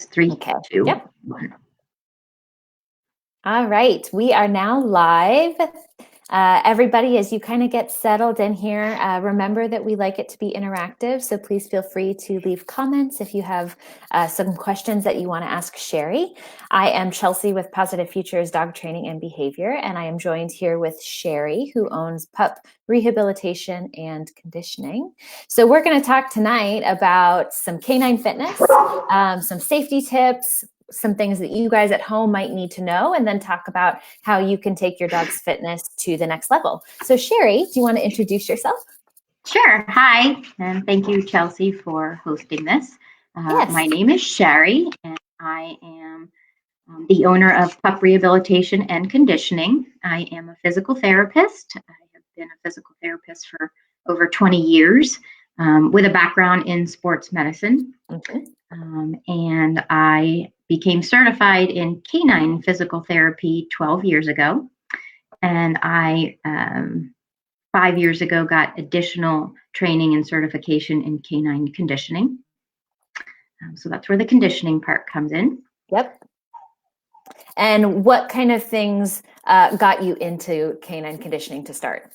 Three, Okay. two, Yep. 1. All right. We are now live. Everybody, as you kind of get settled in here, remember that we like it to be interactive. So please feel free to leave comments if you have some questions that you want to ask Sherry. I am Chelsea with Pawsitive Futures Dog Training and Behavior, and I am joined here with Sherry, who owns PUP Rehabilitation and Conditioning. So we're going to talk tonight about some canine fitness, some safety tips, some things that you guys at home might need to know, and then talk about how you can take your dog's fitness to the next level. So Sherry, do you want to introduce yourself? Sure. Hi, and thank you, Chelsea, for hosting this. Yes. My name is Sherry, and I am the owner of PUP Rehabilitation and Conditioning. I am a physical therapist. I have been a physical therapist for over 20 years with a background in sports medicine. Okay. And I became certified in canine physical therapy 12 years ago. And I, 5 years ago, got additional training and certification in canine conditioning. So that's where the conditioning part comes in. Yep. And what kind of things got you into canine conditioning to start?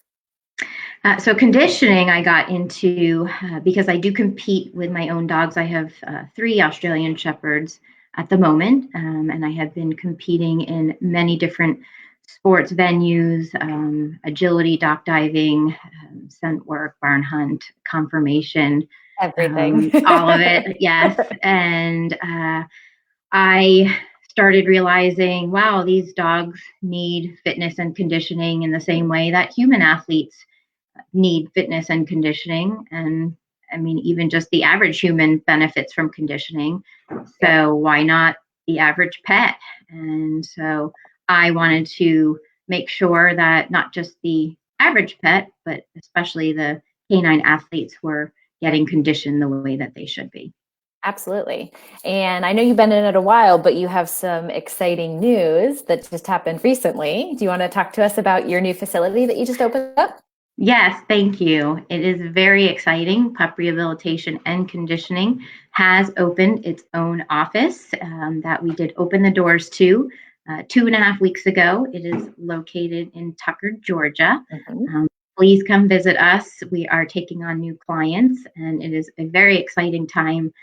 So conditioning I got into because I do compete with my own dogs. I have 3 Australian Shepherds at the moment, and I have been competing in many different sports venues, agility, dock diving, scent work, barn hunt, conformation, Everything. all of it, yes. And I started realizing, wow, these dogs need fitness and conditioning in the same way that human athletes need fitness and conditioning. And I mean, even just the average human benefits from conditioning. So why not the average pet? And so I wanted to make sure that not just the average pet, but especially the canine athletes were getting conditioned the way that they should be. Absolutely. And I know you've been in it a while, but you have some exciting news that just happened recently. Do you want to talk to us about your new facility that you just opened up? Yes, thank you. It is very exciting. PUP Rehabilitation and Conditioning has opened its own office that we did open the doors to 2.5 weeks ago. It is located in Tucker, Georgia. Please come visit us. We are taking on new clients, and it is a very exciting time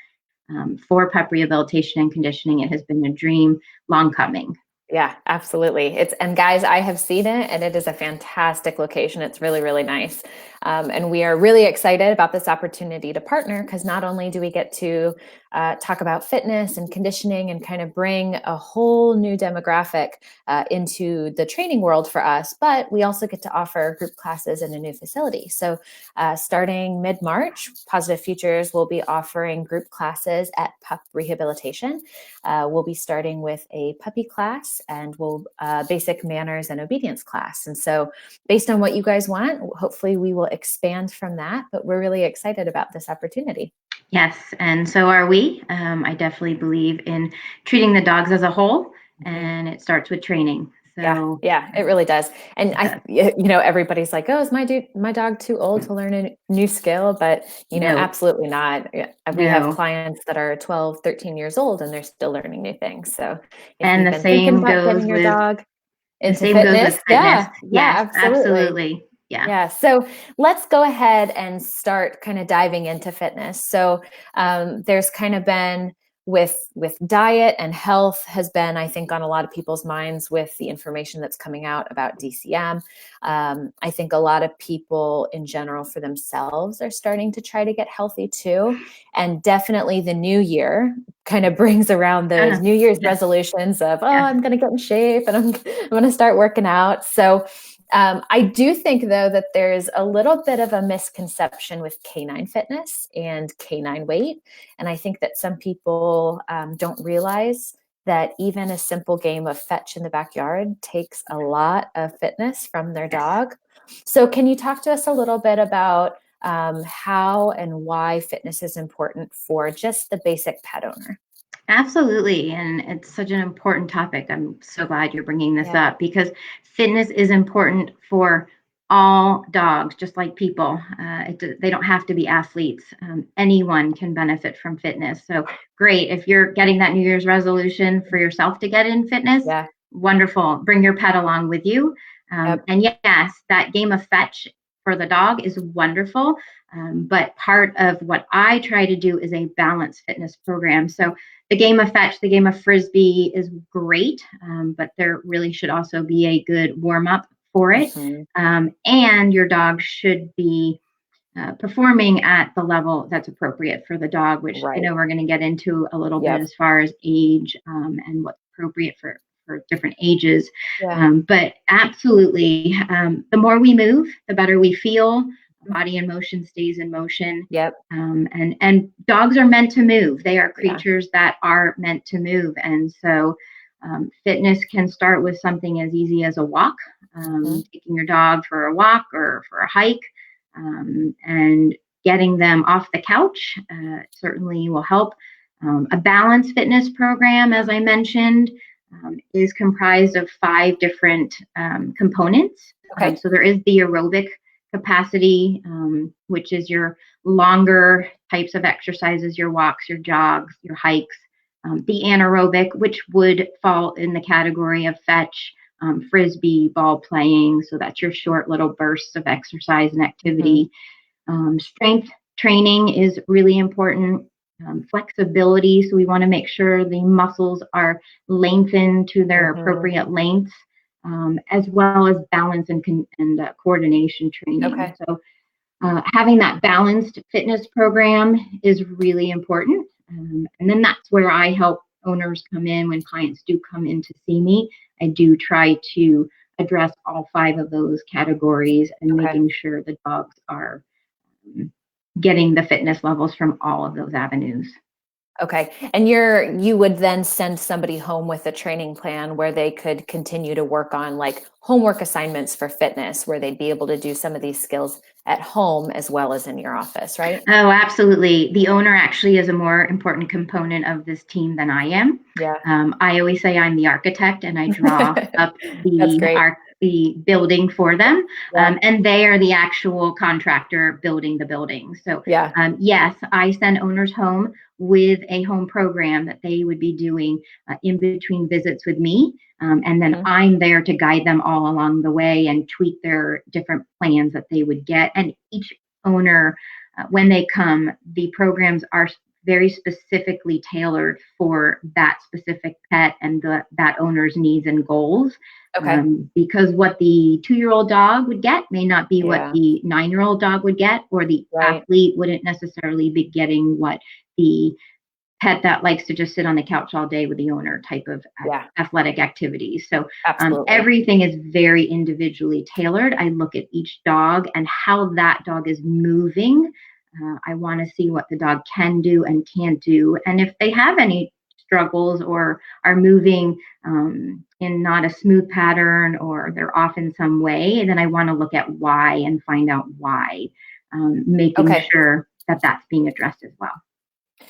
for PUP Rehabilitation and Conditioning. It has been a dream long coming. Yeah, absolutely. And guys, I have seen it, and it is a fantastic location. It's really, really nice. And we are really excited about this opportunity to partner, because not only do we get to talk about fitness and conditioning and kind of bring a whole new demographic into the training world for us, but we also get to offer group classes in a new facility. So starting mid-March, Pawsitive Futures will be offering group classes at PUP Rehabilitation. We'll be starting with a puppy class and basic manners and obedience class. And so based on what you guys want, hopefully we will expand from that, but we're really excited about this opportunity. Yes, and so are we. I definitely believe in treating the dogs as a whole, and it starts with training. So yeah, it really does. And everybody's like, oh, is my dog too old to learn a new skill? But, No. Absolutely not. We No. have clients that are 12, 13 years old, and they're still learning new things. So if and you've the been thinking same about goes getting your with dog into the same fitness, goes with fitness. yeah, Yes, absolutely. Yeah. So let's go ahead and start kind of diving into fitness. So there's kind of been with diet and health has been, I think, on a lot of people's minds with the information that's coming out about DCM. I think a lot of people in general for themselves are starting to try to get healthy too. And definitely the new year kind of brings around those New Year's resolutions of, I'm going to get in shape and I'm going to start working out. So I do think, though, that there's a little bit of a misconception with canine fitness and canine weight. And I think that some people don't realize that even a simple game of fetch in the backyard takes a lot of fitness from their dog. So can you talk to us a little bit about how and why fitness is important for just the basic pet owner? Absolutely. And it's such an important topic. I'm so glad you're bringing this up, because fitness is important for all dogs, just like people. They don't have to be athletes. Anyone can benefit from fitness. So great. If you're getting that New Year's resolution for yourself to get in fitness, Yeah. wonderful. Bring your pet along with you. Yep. And yes, that game of fetch for the dog is wonderful. But part of what I try to do is a balanced fitness program. So the game of fetch, the game of frisbee is great, but there really should also be a good warm up for it. And your dog should be performing at the level that's appropriate for the dog, which I Right. know we're going to get into a little bit Yep. as far as age and what's appropriate for different ages. Yeah. But absolutely, the more we move, the better we feel. Body in motion stays in motion. Yep. And dogs are meant to move. They are Yeah. creatures that are meant to move. And so fitness can start with something as easy as a walk, taking your dog for a walk or for a hike, and getting them off the couch certainly will help. A balanced fitness program, as I mentioned, is comprised of 5 different components. Okay. So there is the aerobic capacity, which is your longer types of exercises, your walks, your jogs, your hikes. The anaerobic, which would fall in the category of fetch, frisbee, ball playing. So that's your short little bursts of exercise and activity. Strength training is really important. Flexibility. So we want to make sure the muscles are lengthened to their appropriate lengths, as well as balance and coordination training. Okay. So having that balanced fitness program is really important. And then that's where I help owners come in when clients do come in to see me. I do try to address all 5 of those categories and making sure the dogs are getting the fitness levels from all of those avenues. Okay. And you would then send somebody home with a training plan where they could continue to work on like homework assignments for fitness, where they'd be able to do some of these skills at home as well as in your office, right? Oh, absolutely. The owner actually is a more important component of this team than I am. Yeah. I always say I'm the architect and I draw up That's great. the building for them. Yeah. And they are the actual contractor building the building. So Yeah. yes, I send owners home with a home program that they would be doing in between visits with me. And then I'm there to guide them all along the way and tweak their different plans that they would get. And each owner, when they come, the programs are very specifically tailored for that specific pet and that owner's needs and goals. Okay. Because what the 2-year-old dog would get may not be what Yeah. the 9-year-old dog would get, or the Right. athlete wouldn't necessarily be getting what the pet that likes to just sit on the couch all day with the owner type of Yeah. athletic activities. So Absolutely. everything is very individually tailored. I look at each dog and how that dog is moving. I want to see what the dog can do and can't do. And if they have any struggles or are moving in not a smooth pattern or they're off in some way, then I want to look at why and find out why, making sure that that's being addressed as well.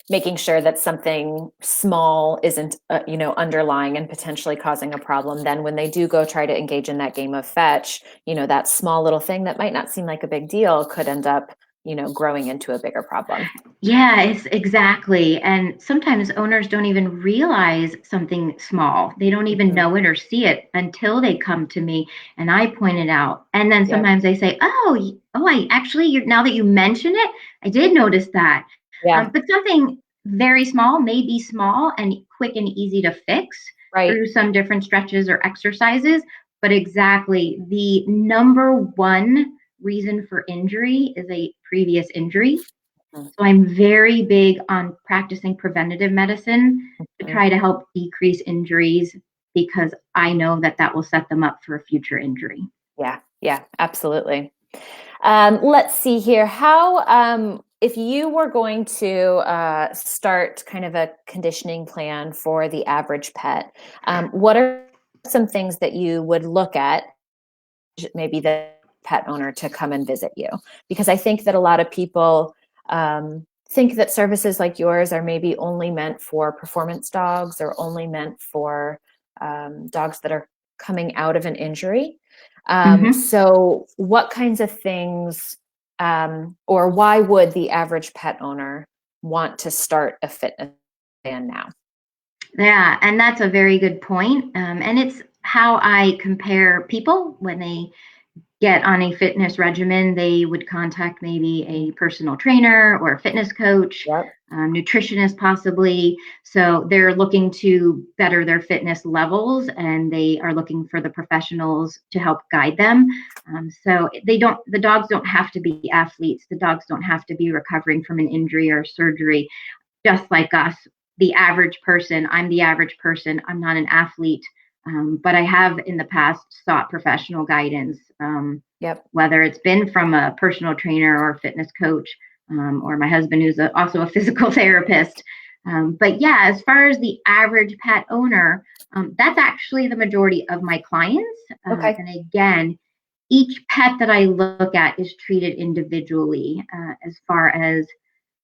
Making sure that something small isn't, underlying and potentially causing a problem. Then when they do go try to engage in that game of fetch, that small little thing that might not seem like a big deal could end up, growing into a bigger problem. Yeah, it's exactly. And sometimes owners don't even realize something small. They don't even know it or see it until they come to me and I point it out. And then sometimes they say, I actually, now that you mention it, I did notice that. Yeah. But something very small may be small and quick and easy to fix through some different stretches or exercises. But exactly, the number one reason for injury is a previous injury. So I'm very big on practicing preventative medicine to try to help decrease injuries because I know that that will set them up for a future injury. Yeah, absolutely. Let's see here. How, if you were going to start kind of a conditioning plan for the average pet, what are some things that you would look at, maybe the pet owner to come and visit you? Because I think that a lot of people think that services like yours are maybe only meant for performance dogs or only meant for dogs that are coming out of an injury. Mm-hmm. So what kinds of things, or why would the average pet owner want to start a fitness plan now? Yeah, and that's a very good point. And it's how I compare people when they get on a fitness regimen. They would contact maybe a personal trainer or a fitness coach, Yep. nutritionist possibly. So they're looking to better their fitness levels, and they are looking for the professionals to help guide them. So the dogs don't have to be athletes. The dogs don't have to be recovering from an injury or surgery, just like us, the average person. I'm the average person. I'm not an athlete, but I have in the past sought professional guidance, Yep. whether it's been from a personal trainer or a fitness coach, or my husband, who's also a physical therapist. But yeah, as far as the average pet owner, that's actually the majority of my clients. Okay. And again, each pet that I look at is treated individually, as far as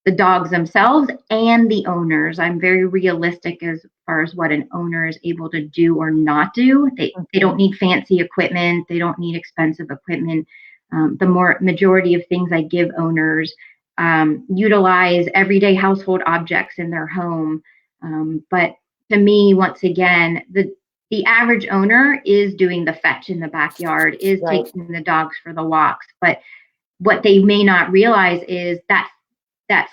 the dogs themselves and the owners. I'm very realistic as far as what an owner is able to do or not do. They don't need fancy equipment. They don't need expensive equipment. The more majority of things I give owners utilize everyday household objects in their home. But to me, once again, the average owner is doing the fetch in the backyard, is Right. taking the dogs for the walks. But what they may not realize is that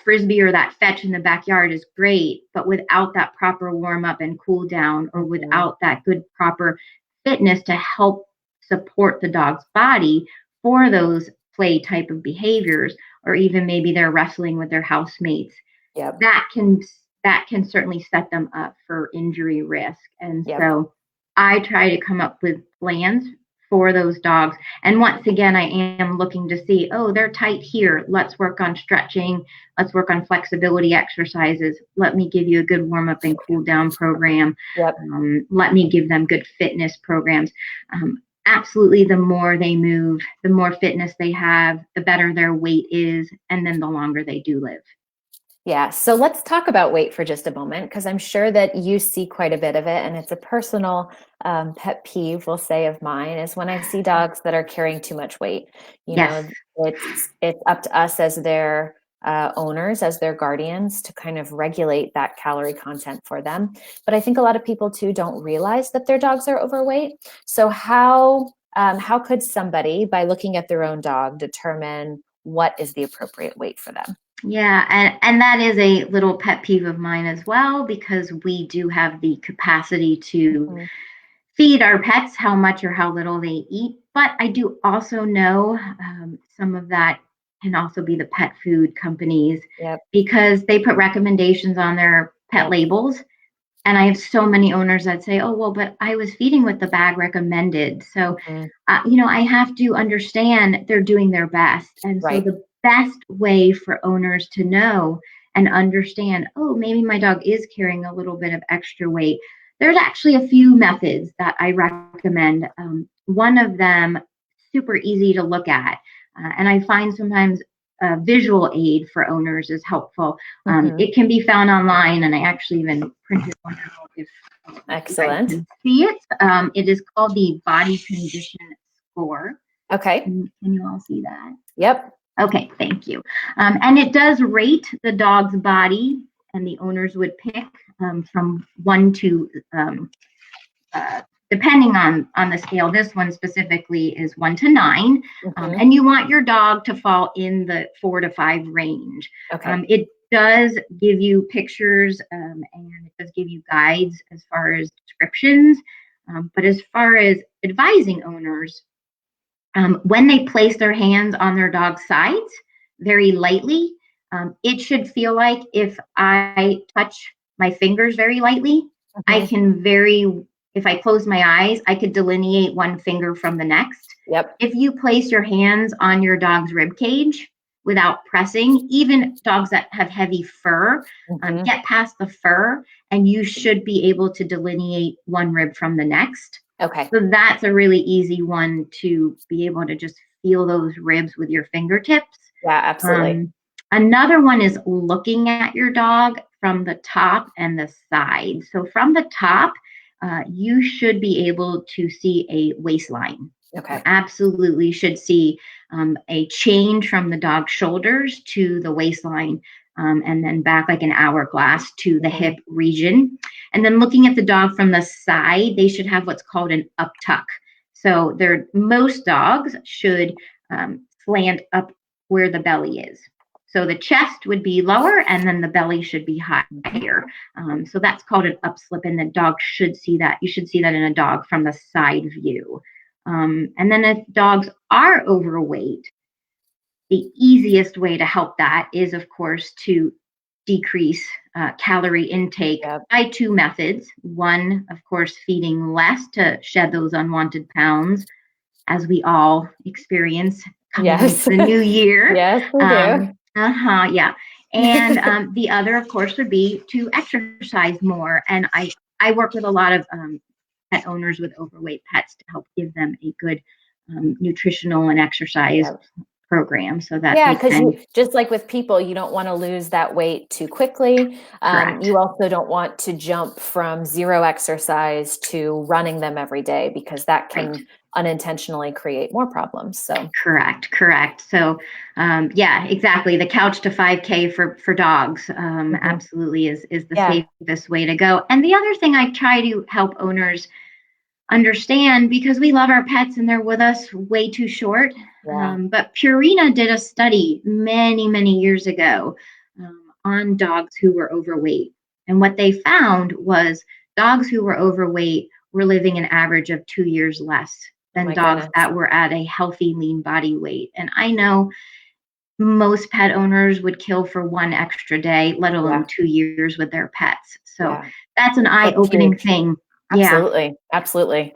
frisbee or that fetch in the backyard is great, but without that proper warm up and cool down, or without that good proper fitness to help support the dog's body for those play type of behaviors, or even maybe they're wrestling with their housemates, Yep. that can certainly set them up for injury risk. And Yep. so I try to come up with plans for those dogs. And once again, I am looking to see, oh, they're tight here. Let's work on stretching. Let's work on flexibility exercises. Let me give you a good warm up and cool down program. Yep. Let me give them good fitness programs. Absolutely, the more they move, the more fitness they have, the better their weight is, and then the longer they do live. Yeah. So let's talk about weight for just a moment, because I'm sure that you see quite a bit of it. And it's a personal pet peeve, we'll say, of mine, is when I see dogs that are carrying too much weight. You Yes. know, it's up to us as their owners, as their guardians, to kind of regulate that calorie content for them. But I think a lot of people too don't realize that their dogs are overweight. So how could somebody, by looking at their own dog, determine what is the appropriate weight for them? Yeah, and that is a little pet peeve of mine as well, because we do have the capacity to Mhm. feed our pets how much or how little they eat. But I do also know some of that can also be the pet food companies, Yep. because they put recommendations on their pet Yep. labels. And I have so many owners that say, oh, well, but I was feeding with the bag recommended. So, Mhm. I have to understand they're doing their best. And so Right. the best way for owners to know and understand, oh, maybe my dog is carrying a little bit of extra weight. There's actually a few methods that I recommend. One of them, super easy to look at. And I find sometimes a visual aid for owners is helpful. Mhm. It can be found online, and I actually even printed one out if you guys Excellent. can see it. It is called the Body Condition Score. Okay. Can you all see that? Yep. Okay, thank you. And it does rate the dog's body, and the owners would pick from 1 to uh, depending on the scale. This one specifically is 1 to 9, Mhm. and you want your dog to fall in the 4 to 5 range. Okay. It does give you pictures, and it does give you guides as far as descriptions. But as far as advising owners, when they place their hands on their dog's sides very lightly, it should feel like if I touch my fingers very lightly, I Mhm. can if I close my eyes, I could delineate one finger from the next. Yep. If you place your hands on your dog's rib cage without pressing, even dogs that have heavy fur, Mhm. get past the fur, and you should be able to delineate one rib from the next. Okay. So that's a really easy one to be able to just feel those ribs with your fingertips. Yeah, absolutely. Um, Another one is looking at your dog from the top and the side. So from the top, you should be able to see a waistline. You Okay. absolutely should see a change from the dog's shoulders to the waistline, and then back like an hourglass to the Mhm. hip region. And then looking at the dog from the side, they should have what's called an up tuck. So most dogs should slant up where the belly is. So the chest would be lower, and then the belly should be Mhm. higher. So that's called an upslip, and the dog should see that. You should see that in a dog from the side view. And then if dogs are overweight, the easiest way to help that is, of course, to decrease calorie intake Yep. by two methods. One, of course, feeding less to shed those unwanted pounds, as we all experience coming into Yes. the new year. Yes, we do. Yeah. And the other, of course, would be to exercise more. And I work with a lot of pet owners with overweight pets to help give them a good nutritional and exercise Yep. program so that Yeah, they because can. you just like with people, you don't want to lose that weight too quickly. Correct. You also don't want to jump from zero exercise to running them every day because that Right. can unintentionally create more problems. So, Correct. So, yeah, exactly. The couch to 5K for dogs, mhm. absolutely is the Yeah, safest way to go. And the other thing I try to help owners understand, because we love our pets and they're with us way too short. yeah, But Purina did a study many years ago on dogs who were overweight. And what they found was dogs who were overweight were living an average of 2 years less oh than my dogs goodness. that were at a healthy, lean body weight. And I know most pet owners would kill for one extra day, let alone Yeah, 2 years with their pets. So yeah, that's an eye that's opening huge. thing. Yeah. Absolutely. Absolutely.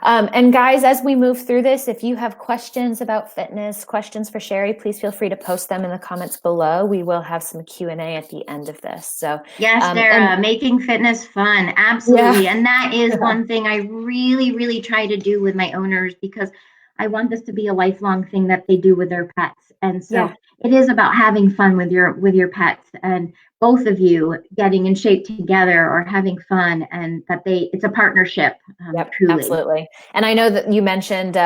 And guys, as we move through this, if you have questions about fitness, questions for Sherry, please feel free to post them in the comments below. We will have some Q&A at the end of this. So, Yes, and Sarah, making fitness fun. yeah, Absolutely. And that is one thing I really try to do with my owners, because I want this to be a lifelong thing that they do with their pets. And so yeah, it is about having fun with your pets, and both of you getting in shape together or having fun, and that it's a partnership, yep, truly. absolutely. And I know that you mentioned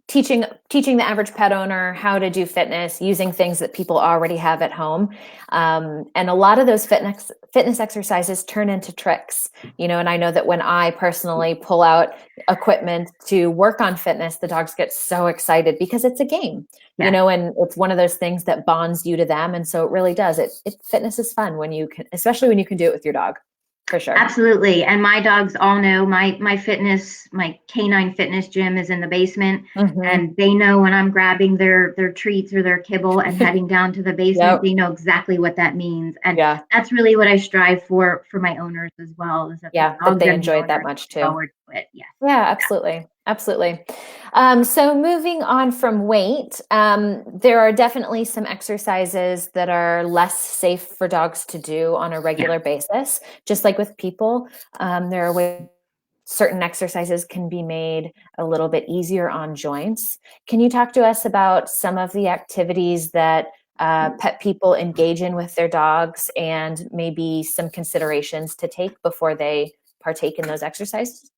teaching the average pet owner how to do fitness using things that people already have at home, and a lot of those fitness exercises turn into tricks, and I know that when I personally pull out equipment to work on fitness, the dogs get so excited because it's a game, Yes. and it's one of those things that bonds you to them, and so it really does. Fitness is fun when you can, especially when you can do it with your dog, for sure. Absolutely. And my dogs all know my canine fitness gym is in the basement. Hmm. And they know when I'm grabbing their treats or their kibble and heading down to the basement, Yep. they know exactly what that means. And Yeah. that's really what I strive for my owners as well, is that the Yeah, that dogs they and the enjoy it that owners much look too. forward to it. Yes. Yeah, absolutely. Absolutely. So moving on from weight, there are definitely some exercises that are less safe for dogs to do on a Yeah. regular basis. Just like with people, there are ways certain exercises can be made a little bit easier on joints. Can you talk to us about some of the activities that pet people engage in with their dogs, and maybe some considerations to take before they partake in those exercises?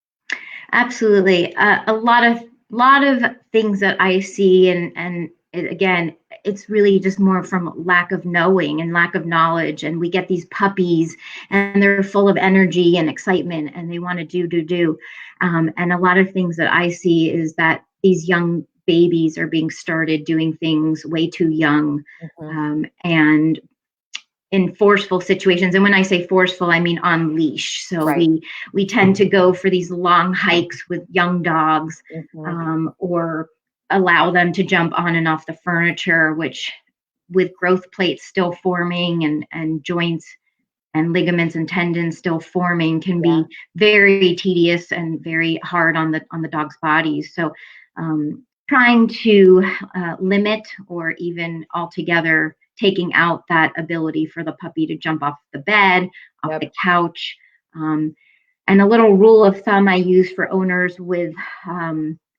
Absolutely. A lot of things that I see, and again, it's really just more from lack of knowing and lack of knowledge. And we get these puppies, and they're full of energy and excitement, and they want to do. And a lot of things that I see is that these young babies are being started doing things way too young, Mhm. and in forceful situations. And when I say forceful, I mean on leash. So Right. we tend to go for these long hikes with young dogs, Mhm. or allow them to jump on and off the furniture, which, with growth plates still forming, and joints and ligaments and tendons still forming, can Yeah. be very tedious and very hard on the dog's bodies. So trying to limit, or even altogether taking out that ability for the puppy to jump off the bed, off the Yep. couch. And a little rule of thumb I use for owners with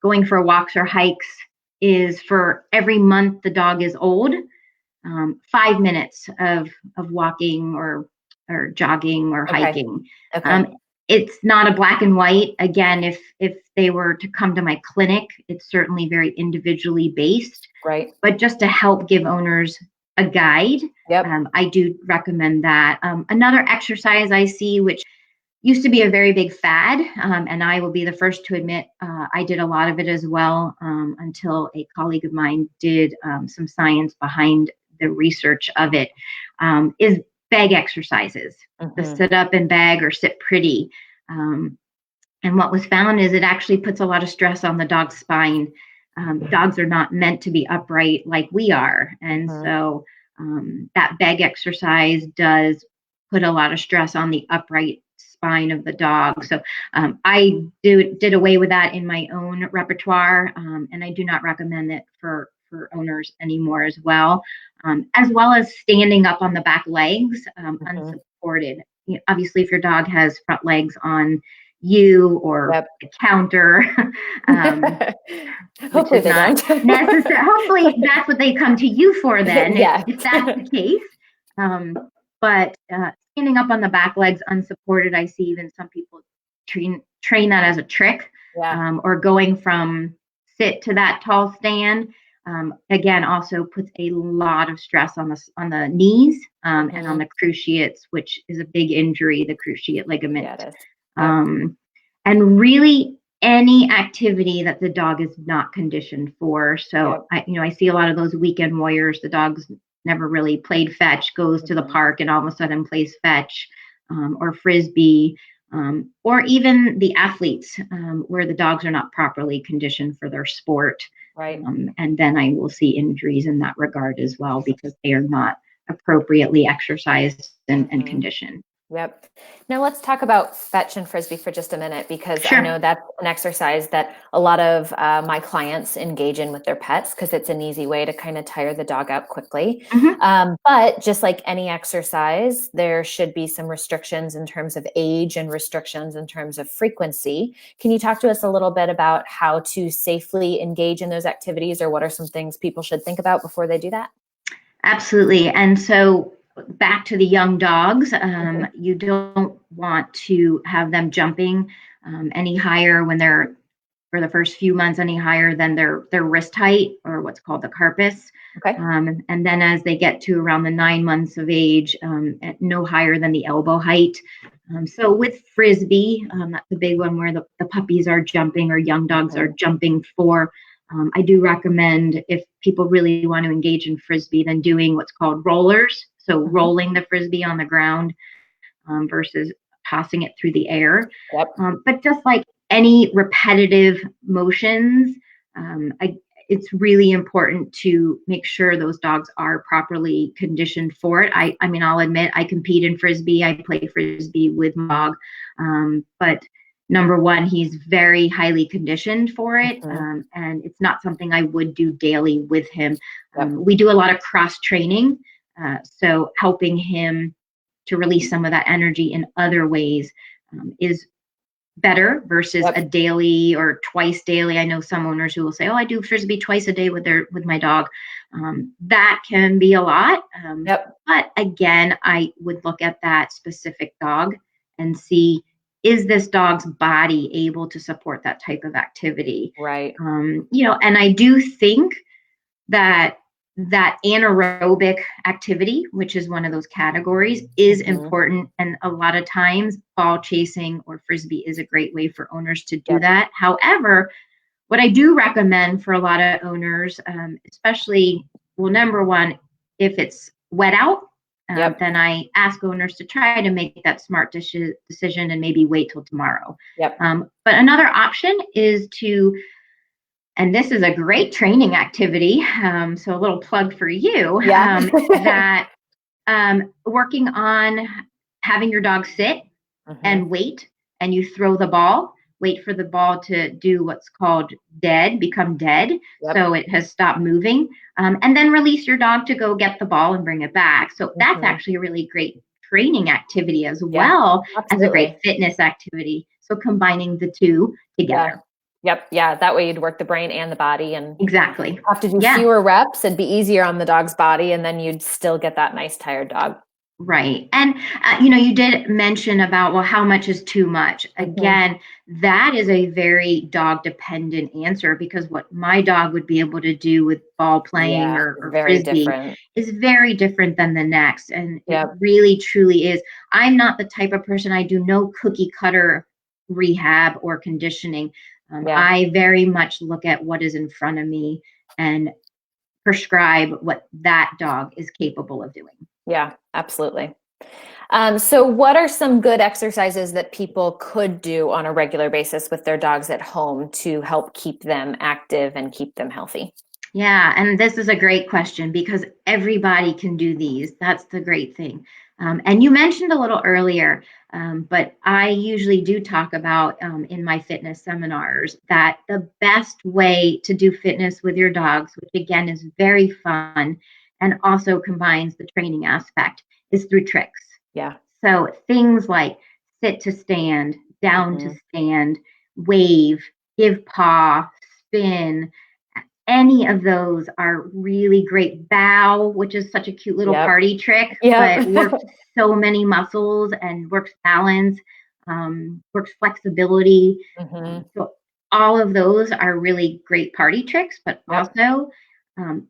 going for walks or hikes is, for every month the dog is old, 5 minutes of walking or jogging or Okay. hiking. Okay. it's not a black and white. Again, if they were to come to my clinic, it's certainly very individually based. Right. But just to help give owners a guide, Yep. I do recommend that. Another exercise I see, which used to be a very big fad, and I will be the first to admit I did a lot of it as well until a colleague of mine did some science behind the research of it, is bag exercises, the sit up and bag or sit pretty. And what was found is it actually puts a lot of stress on the dog's spine. Dogs are not meant to be upright like we are. And so that bag exercise does put a lot of stress on the upright spine of the dog. So I did away with that in my own repertoire, and I do not recommend it for owners anymore as well as standing up on the back legs unsupported. You know, obviously, if your dog has front legs on you or the counter, hopefully they don't. necessary. Hopefully that's what they come to you for then, if that's the case. But standing up on the back legs unsupported, I see even some people train that as a trick, or going from sit to that tall stand. Again, also puts a lot of stress on the knees and on the cruciates, which is a big injury, the cruciate ligament. And really any activity that the dog is not conditioned for. So I see a lot of those weekend warriors. The dog's never really played fetch, goes to the park and all of a sudden plays fetch or frisbee, or even the athletes where the dogs are not properly conditioned for their sport. And then I will see injuries in that regard as well because they are not appropriately exercised and conditioned. Yep. Now let's talk about fetch and frisbee for just a minute, because I know that's an exercise that a lot of my clients engage in with their pets because it's an easy way to kind of tire the dog out quickly. But just like any exercise, there should be some restrictions in terms of age and restrictions in terms of frequency. Can you talk to us a little bit about how to safely engage in those activities, or what are some things people should think about before they do that? Absolutely. And so back to the young dogs, you don't want to have them jumping any higher when they're, for the first few months, any higher than their wrist height, or what's called the carpus. And then as they get to around the 9 months of age, no higher than the elbow height. So with frisbee, that's the big one where the puppies are jumping or young dogs are jumping for. I do recommend, if people really want to engage in frisbee, then doing what's called rollers. So rolling the frisbee on the ground versus tossing it through the air. But just like any repetitive motions, it's really important to make sure those dogs are properly conditioned for it. I mean, I'll admit I compete in frisbee. I play frisbee with my dog, but number one, he's very highly conditioned for it, and it's not something I would do daily with him. We do a lot of cross training, so helping him to release some of that energy in other ways is better versus a daily or twice daily. I know some owners who will say, "Oh, I do frisbee twice a day with my dog." That can be a lot. But again, I would look at that specific dog and see, is this dog's body able to support that type of activity? And I do think that anaerobic activity, which is one of those categories, is important. And a lot of times ball chasing or frisbee is a great way for owners to do that. However, what I do recommend for a lot of owners, especially, well, number one, if it's wet out, then I ask owners to try to make that smart decision and maybe wait till tomorrow. But another option is to, and this is a great training activity, so a little plug for you, that working on having your dog sit and wait, and you throw the ball, wait for the ball to do what's called become dead. So it has stopped moving, and then release your dog to go get the ball and bring it back. So that's actually a really great training activity as well as a great fitness activity. So combining the two together. That way you'd work the brain and the body, and exactly have to do fewer reps and be easier on the dog's body, and then you'd still get that nice tired dog. Right. And, you did mention about, well, how much is too much? Hmm. Again, that is a very dog dependent answer because what my dog would be able to do with ball playing Yeah, or very frisbee different. is very different than the next. And it Yep. really, truly is. I'm not the type of person, I do no cookie cutter rehab or conditioning. Yeah. I very much look at what is in front of me and prescribe what that dog is capable of doing. Yeah, absolutely. So what are some good exercises that people could do on a regular basis with their dogs at home to help keep them active and keep them healthy? Yeah, and this is a great question because everybody can do these. That's the great thing. And you mentioned a little earlier, but I usually do talk about in my fitness seminars that the best way to do fitness with your dogs, which again is very fun and also combines the training aspect, is through tricks. Yeah. So things like sit to stand, down to Hmm. stand, wave, give paw, spin, any of those are really great. Bow, which is such a cute little Yep. party trick, Yep. but works so many muscles and works balance, works flexibility. Hmm. So all of those are really great party tricks, but Yep. also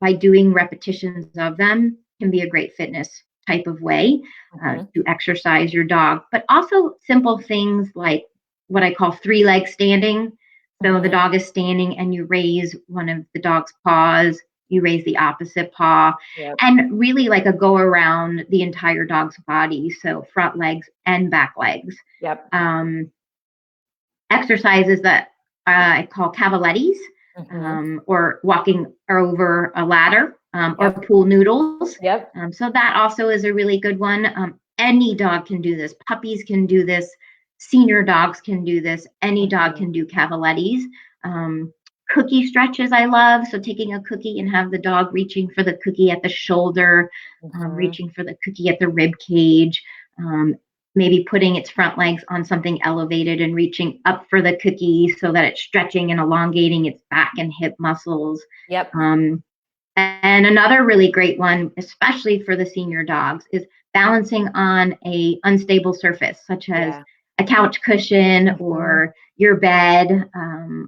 by doing repetitions of them can be a great fitness type of way Hmm. to exercise your dog. But also simple things like what I call three leg standing. So the Hmm. dog is standing and you raise one of the dog's paws, you raise the opposite paw, Yep. and really like a go around the entire dog's body. So front legs and back legs. Yep. Um, Exercises that I call cavalettis, Hmm. or walking over a ladder, or Yep. pool noodles. Yep. So that also is a really good one. Any dog can do this. Puppies can do this. Senior dogs can do this. Any dog Hmm. can do cavalettis. Um, Cookie stretches I love. So taking a cookie and have the dog reaching for the cookie at the shoulder, Hmm. reaching for the cookie at the rib cage. Um, Maybe putting its front legs on something elevated and reaching up for the cookie so that it's stretching and elongating its back and hip muscles. Yep. Um, and another really great one, especially for the senior dogs, is balancing on a unstable surface, such as Yeah. a couch cushion Hmm. or your bed,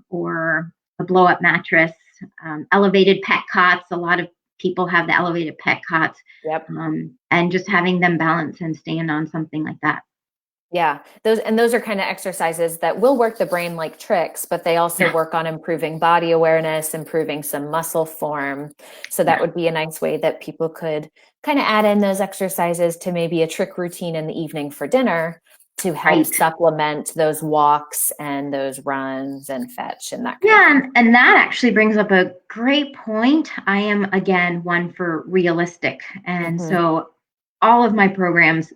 or a blow up mattress. Elevated pet cots. A lot of people have the elevated pet cots, Yep. and just having them balance and stand on something like that. Yeah, those are kind of exercises that will work the brain like tricks, but they also Yeah, work on improving body awareness, improving some muscle form. So that yeah, would be a nice way that people could kind of add in those exercises to maybe a trick routine in the evening for dinner to help right. supplement those walks and those runs and fetch and that kind of Yeah, thing. and that actually brings up a great point. I am, again, one for realistic. And Hmm. so all of my programs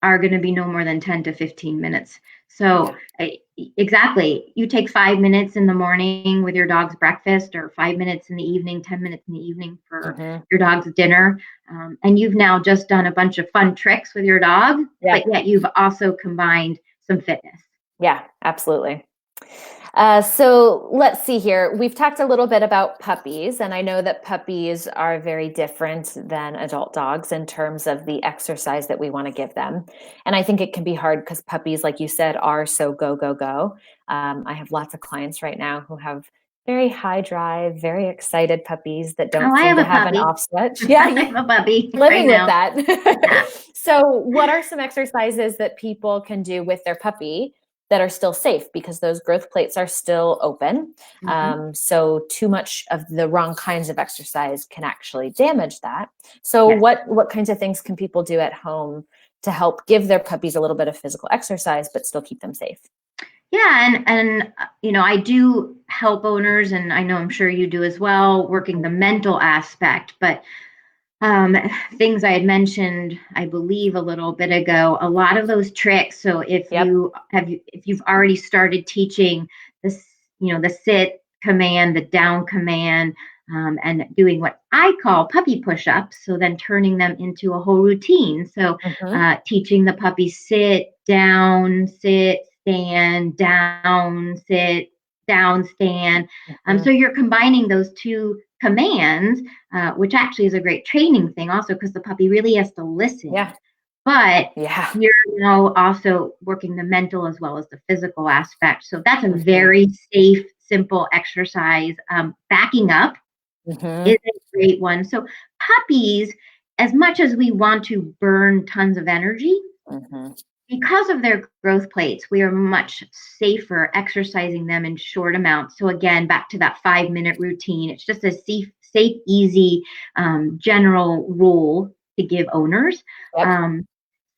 are going to be no more than 10 to 15 minutes. So, Yeah. exactly, you take 5 minutes in the morning with your dog's breakfast, or 5 minutes in the evening, 10 minutes in the evening for Hmm. your dog's dinner. And you've now just done a bunch of fun tricks with your dog, Yeah. but yet you've also combined some fitness. Yeah, absolutely. So let's see here. We've talked a little bit about puppies, and I know that puppies are very different than adult dogs in terms of the exercise that we want to give them. And I think it can be hard because puppies, like you said, are so go, go, go. I have lots of clients right now who have very high drive, very excited puppies that Oh, don't I seem have to a have an puppy. off switch. Yeah, I have a puppy right living with now. that. Yeah. So, what are some exercises that people can do with their puppy that are still safe because those growth plates are still open? Mhm. So, too much of the wrong kinds of exercise can actually damage that. So, Yes. what kinds of things can people do at home to help give their puppies a little bit of physical exercise but still keep them safe? Yeah, and I do help owners, and I know I'm sure you do as well, working the Mhm. mental aspect. But um, things I had mentioned, I believe a little bit ago, a lot of those tricks. So Yep. if you've already started teaching this, the sit command, the down command, and doing what I call puppy push-ups. So then turning them into a whole routine. So Hmm. teaching the puppy sit, stand, down, sit, down, stand. Hmm. So you're combining those two commands, which actually is a great training thing also because the puppy really has to listen Yeah. but Yeah. you're now also working the mental as well as the physical aspect. So that's a Mm-hmm. very safe, simple exercise. Backing up Mm-hmm. is a great one. So puppies, as much as we want to burn tons of energy, Mm-hmm. because of their growth plates, we are much safer exercising them in short amounts. So again, back to that 5-minute routine. It's just a safe, easy, general rule to give owners. Yep.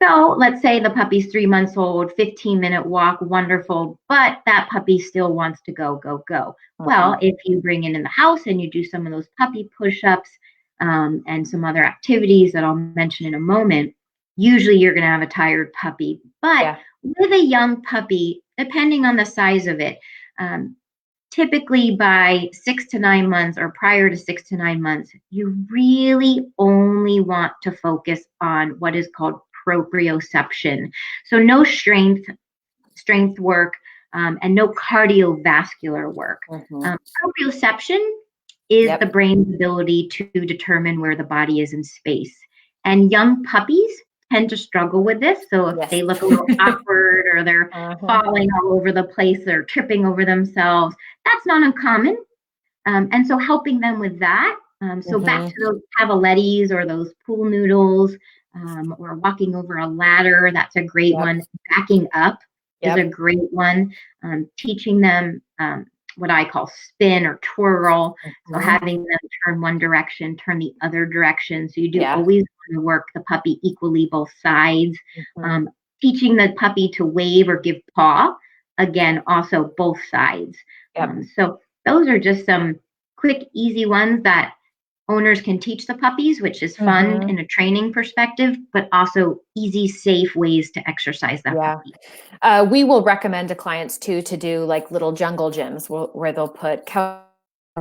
So let's say the puppy's 3 months old, 15-minute walk, wonderful, but that puppy still wants to go, go, go. Mm-hmm. Well, if you bring it in the house and you do some of those puppy push-ups and some other activities that I'll mention in a moment, usually you're going to have a tired puppy. But Yeah. with a young puppy, depending on the size of it, um, typically by 6 to 9 months or prior to 6 to 9 months, you really only want to focus on what is called proprioception. So no strength work, and no cardiovascular work. Mm-hmm. Proprioception is the Yep. brain's ability to determine where the body is in space. And young puppies tend to struggle with this. So if Yes. they look a little awkward or they're Uh-huh. falling all over the place, they're tripping over themselves, that's not uncommon. And so helping them with that. So back Mm-hmm. to those cavalettis or those pool noodles, or walking over a ladder, that's a great Yep. one. Backing up is a Yep. great one. Teaching them what I call spin or twirl. So Mm-hmm. having them turn one direction, turn the other direction. So you do Yeah. always want to work the puppy equally both sides. Mm-hmm. Um, Teaching the puppy to wave or give paw, again, also both sides. Yep. So those are just some quick, easy ones that owners can teach the puppies, which is fun Mm-hmm. in a training perspective, but also easy, safe ways to exercise that Yeah. puppy. We will recommend to clients too to do like little jungle gyms where they'll put couches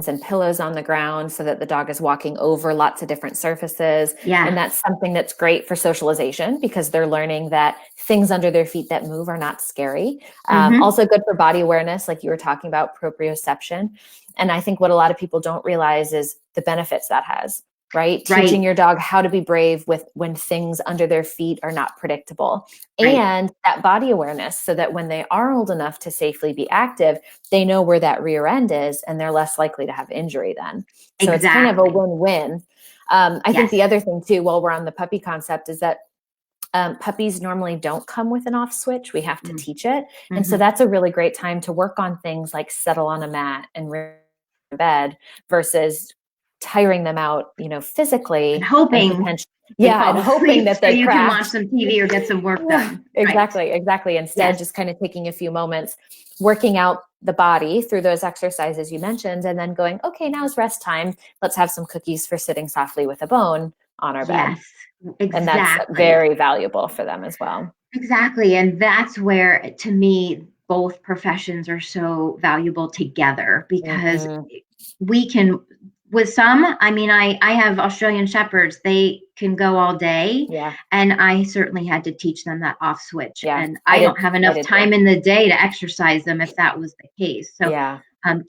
and pillows on the ground so that the dog is walking over lots of different surfaces. And Yeah. that's something that's great for socialization because they're learning that things under their feet that move are not scary. Mm-hmm. Also good for body awareness, like you were talking about proprioception. And I think what a lot of people don't realize is the benefits that has. Right? Right. Teaching your dog how to be brave with when things under their feet are not predictable. Right. And that body awareness so that when they are old enough to safely be active, they know where that rear end is and they're less likely to have injury then. So it's kind of a Exactly. win-win. I think Yes. the other thing too, while we're on the puppy concept, is that puppies normally don't come with an off switch. We have to teach it. And so Mm-hmm. that's a really great time to work on things like settle on a mat and bed versus tiring them out, And physically and hoping potentially, they yeah, and fall hoping asleep that so they you can watch crash. some TV or get some work Yeah, done. Right. exactly. Instead, Yes. just kind of taking a few moments, working out the body through those exercises you mentioned, and then going, okay, now is rest time. Let's have some cookies for sitting softly with a bone on our bed. Yes. And that's Exactly. very valuable for them as well. Exactly. And that's where, to me, both professions are so valuable together because Mm-hmm. we can, with some, I mean, I have Australian Shepherds, they can go all day. Yeah. And I certainly had to teach them that off switch. Yeah. And I I did. don't have I enough did too. time in the day to exercise them if that was the case. So Yeah.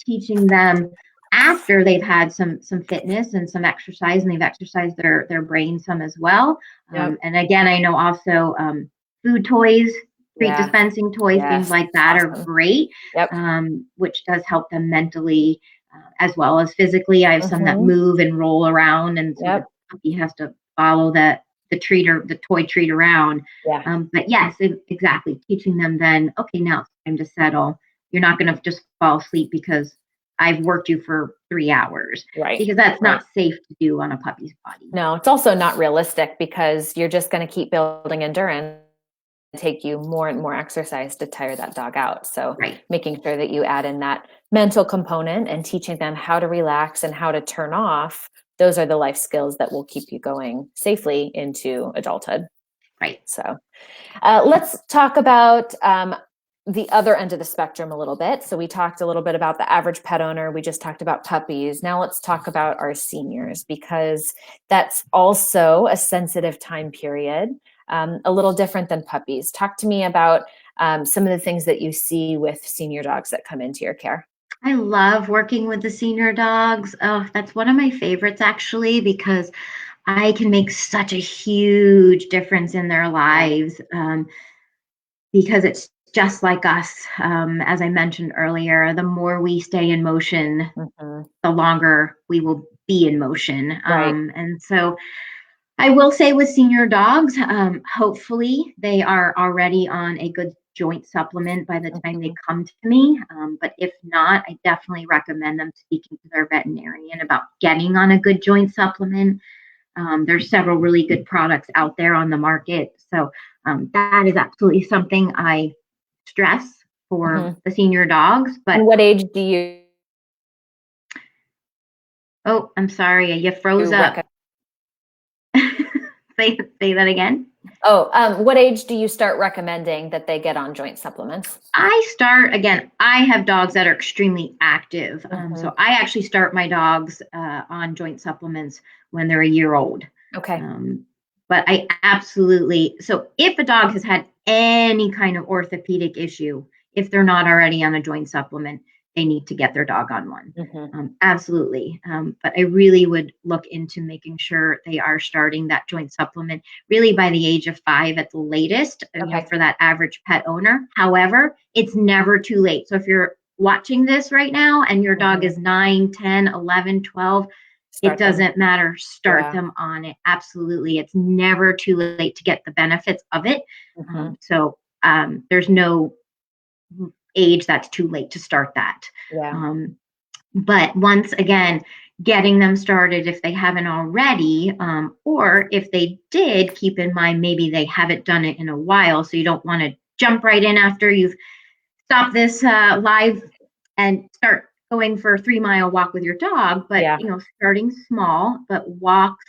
teaching them after they've had some fitness and some exercise and they've exercised their brain some as well. Yep. And again, I know also food toys, treat Yeah. dispensing toys, things Yes. like that are Awesome. great, Yep. which does help them mentally as well as physically. I have some that Mm-hmm. move and roll around, and so the Yep. puppy has to follow the toy treat around. Yeah. But yes, exactly. Teaching them then, okay, now it's time to settle. You're not going to just fall asleep because I've worked you for 3 hours, Right. because that's Right. not safe to do on a puppy's body. No, it's also not realistic because you're just going to keep building endurance and take you more and more exercise to tire that dog out. So Right. making sure that you add in that mental component and teaching them how to relax and how to turn off, those are the life skills that will keep you going safely into adulthood. Right. So let's talk about the other end of the spectrum a little bit. So we talked a little bit about the average pet owner. We just talked about puppies. Now let's talk about our seniors, because that's also a sensitive time period, a little different than puppies. Talk to me about some of the things that you see with senior dogs that come into your care. I love working with the senior dogs. Oh, that's one of my favorites actually, because I can make such a huge difference in their Yeah. lives, because it's just like us. As I mentioned earlier, the more we stay in motion, Hmm. the longer we will be in motion. Right. And so I will say with senior dogs, hopefully they are already on a good joint supplement by the time they Hmm. come to me. But if not, I definitely recommend them speaking to their veterinarian about getting on a good joint supplement. There's several really good products out there on the market. So that is absolutely something I stress for Hmm. the senior dogs. And But what age do you oh, I'm sorry, you froze up. recommend? Say that again. Oh, what age do you start recommending that they get on joint supplements? I start again. I have dogs that are extremely active, Hmm. so I actually start my dogs on joint supplements when they're a year old. Okay. Um, but I absolutely so if a dog has had any kind of orthopedic issue, if they're not already on a joint supplement, they need to get their dog on one. Hmm. Absolutely. But I really would look into making sure they are starting that joint supplement really by the age of 5 at the latest, Okay. for that average pet owner. However, it's never too late. So if you're watching this right now and your dog Hmm. is 9, 10, 11, 12, it Start them. doesn't matter. Start Yeah. them on it. Absolutely. It's never too late to get the benefits of it. Hmm. There's no age that's too late to start that. Yeah. Um, but once again, getting them started if they haven't already, or if they did, keep in mind maybe they haven't done it in a while. So you don't want to jump right in after you've stopped this live and start going for a 3 mile walk with your dog. But, Yeah. starting small, but walks,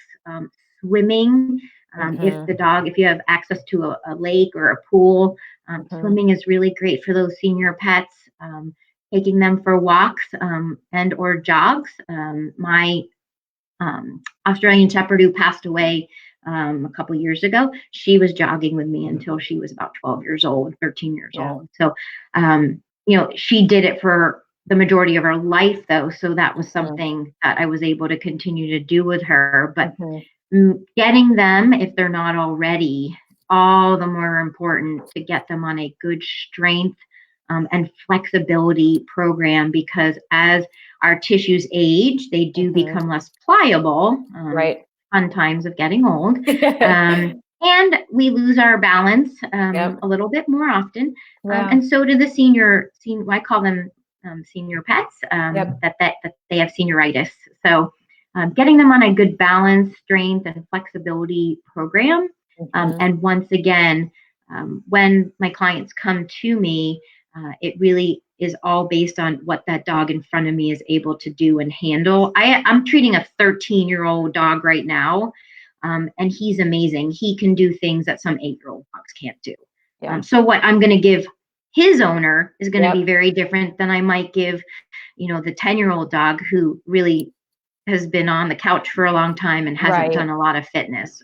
swimming. Hmm. If you have access to a lake or a pool, Hmm. swimming is really great for those senior pets. Taking them for walks, and or jogs. My Australian Shepherd who passed away a couple years ago, she was jogging with me until she was about 12 years old, 13 years Yeah. old. So, she did it for the majority of her life, though. So that was Hmm. something that I was able to continue to do with her. But Hmm. getting them, if they're not already, all the more important to get them on a good strength, and flexibility program, because as our tissues age, they do Hmm. become less pliable. Right. Fun times of getting old. And we lose our balance Yep. a little bit more often. Yeah. And so do the I call them senior pets, Yep. that they have senioritis. So getting them on a good balance, strength, and flexibility program. Hmm. And once again, when my clients come to me, it really is all based on what that dog in front of me is able to do and handle. I'm treating a 13-year-old dog right now, and he's amazing. He can do things that some 8-year-old dogs can't do. Yeah. So what I'm going to give his owner is going to be Yep. very different than I might give, the 10-year-old dog who really has been on the couch for a long time and hasn't Right. done a lot of fitness.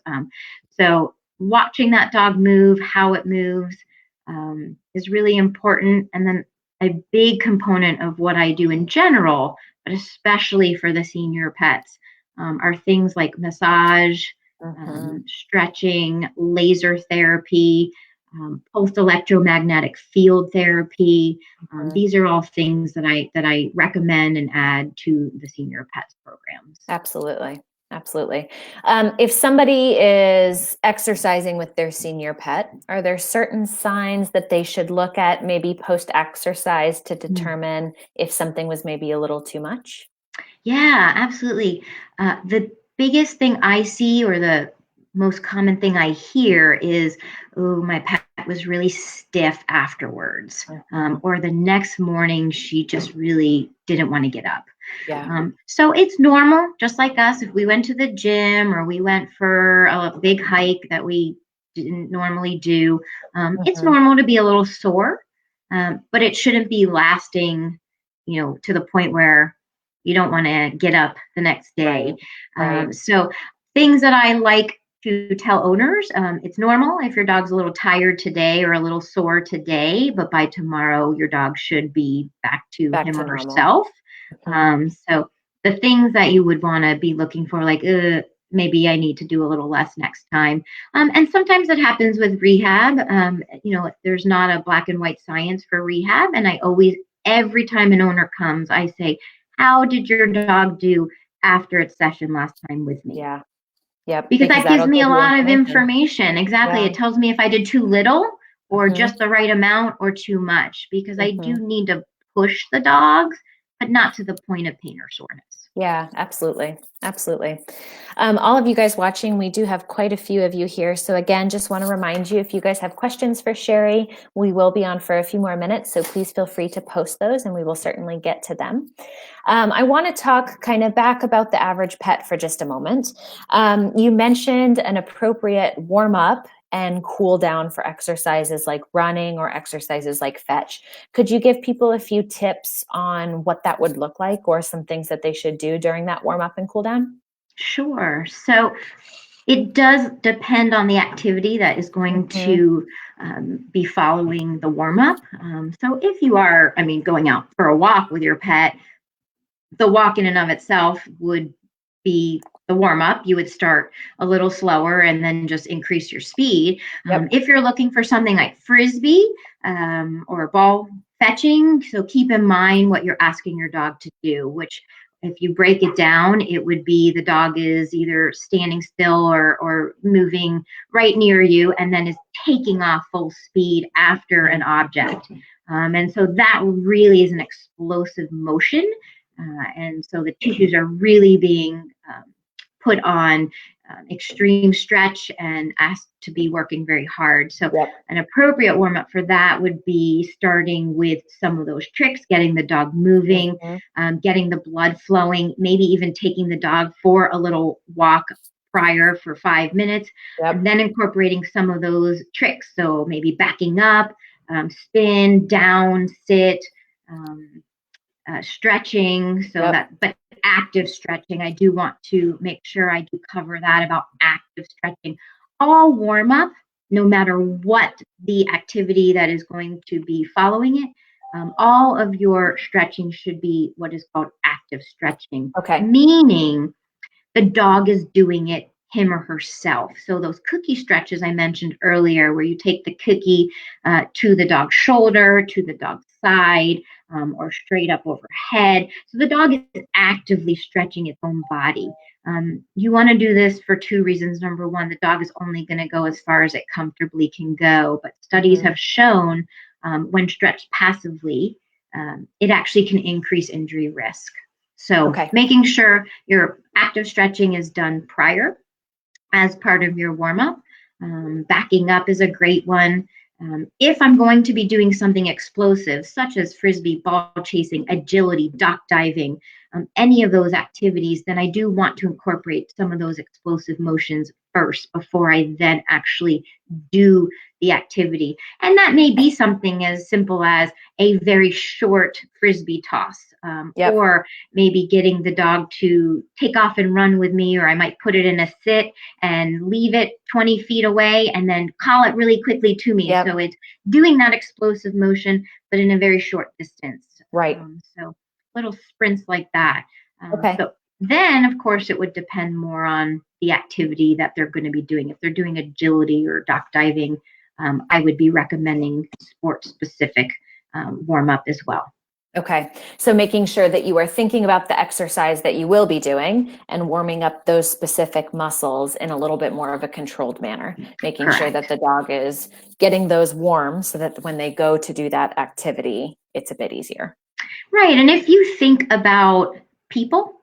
So watching that dog move, how it moves, is really important. And then a big component of what I do in general, but especially for the senior pets, are things like massage, Hmm. stretching, laser therapy, pulsed electromagnetic field therapy. Hmm. These are all things that I recommend and add to the senior pets programs. Absolutely. Absolutely. If somebody is exercising with their senior pet, are there certain signs that they should look at maybe post exercise to Mm. determine if something was maybe a little too much? Yeah, absolutely. The biggest thing I see, or the most common thing I hear, is, "Oh, my pet was really stiff afterwards," Hmm. or the next morning she just really didn't want to get up. Yeah. So it's normal, just like us. If we went to the gym or we went for a big hike that we didn't normally do, it's Hmm. normal to be a little sore, but it shouldn't be lasting, to the point where you don't want to get up the next Right. day. Right. So things that I like to tell owners, it's normal if your dog's a little tired today or a little sore today, but by tomorrow your dog should be back to Back him to or normal. herself. Hmm. So the things that you would want to be looking for, like, maybe I need to do a little less next time. And sometimes it happens with rehab. There's not a black and white science for rehab. And every time an owner comes, I say, how did your dog do after its session last time with me? Yeah. Yep. Because Because that gives that'll me give a you lot of information. information. Exactly. Yeah. It tells me if I did too little or Mm-hmm. just the right amount or too much, because I Mm-hmm. do need to push the dogs, but not to the point of pain or soreness. Yeah, absolutely. Absolutely. All of you guys watching, we do have quite a few of you here. So again, just want to remind you, if you guys have questions for Sherry, we will be on for a few more minutes. So please feel free to post those and we will certainly get to them. I want to talk kind of back about the average pet for just a moment. You mentioned an appropriate warm up and cool down for exercises like running or exercises like fetch. Could you give people a few tips on what that would look like or some things that they should do during that warm up and cool down? Sure. So it does depend on the activity that is going Mm-hmm. to be following the warm up. So if you are, going out for a walk with your pet, the walk in and of itself would be the warm up. You would start a little slower and then just increase your speed. Yep. If you're looking for something like frisbee or ball fetching, so keep in mind what you're asking your dog to do, which if you break it down, it would be the dog is either standing still or moving right near you and then is taking off full speed after an object. And so that really is an explosive motion. And so the tissues are really being put on extreme stretch and asked to be working very hard. So Yep. an appropriate warm up for that would be starting with some of those tricks, getting the dog moving, getting the blood flowing, maybe even taking the dog for a little walk prior for 5 minutes, and then incorporating some of those tricks. So maybe backing up, spin, down, sit, stretching, but active stretching. I do want to make sure I do cover that about active stretching. All warm up, no matter what the activity that is going to be following it, all of your stretching should be what is called active stretching. Okay. Meaning the dog is doing it him or herself. So those cookie stretches I mentioned earlier, where you take the cookie to the dog's shoulder, to the dog's side, or straight up overhead. So the dog is actively stretching its own body. You want to do this for two reasons. Number one, the dog is only going to go as far as it comfortably can go. But studies have shown when stretched passively, it actually can increase injury risk. So making sure your active stretching is done prior as part of your warm up. Backing up is a great one. If I'm going to be doing something explosive, such as frisbee, ball chasing, agility, dock diving, any of those activities, then I do want to incorporate some of those explosive motions first before I then actually do the activity. And that may be something as simple as a very short frisbee toss, or maybe getting the dog to take off and run with me, or I might put it in a sit and leave it 20 feet away and then call it really quickly to me. So it's doing that explosive motion, but in a very short distance. Right. So little sprints like that. So then, of course, it would depend more on the activity that they're going to be doing. If they're doing agility or dock diving, I would be recommending sport-specific warm-up as well. Okay. So making sure that you are thinking about the exercise that you will be doing and warming up those specific muscles in a little bit more of a controlled manner, making sure that the dog is getting those warm so that when they go to do that activity, it's a bit easier. Right. And if you think about people,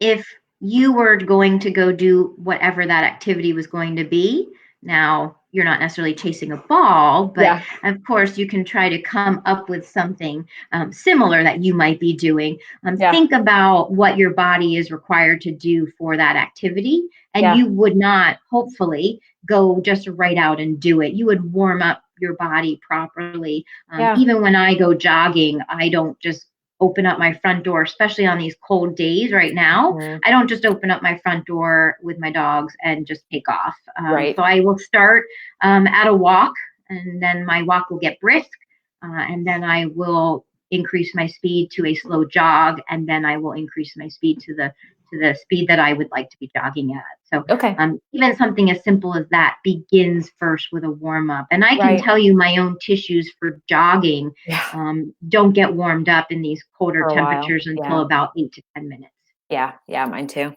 if you were going to go do whatever that activity was going to be, now you're not necessarily chasing a ball, but of course you can try to come up with something similar that you might be doing. Think about what your body is required to do for that activity. And you would not, hopefully, go just right out and do it. You would warm up your body properly. Even when I go jogging, I don't just open up my front door, especially on these cold days right now. I don't just open up my front door with my dogs and just take off. So I will start at a walk, and then my walk will get brisk, and then I will increase my speed to a slow jog, and then I will increase my speed to the to the speed that I would like to be jogging at. So Okay. even something as simple as that begins first with a warm up. And I can Right. tell you my own tissues for jogging Yeah. don't get warmed up in these colder For a while. temperatures until Yeah. about 8 to 10 minutes. Yeah. Yeah. Mine too.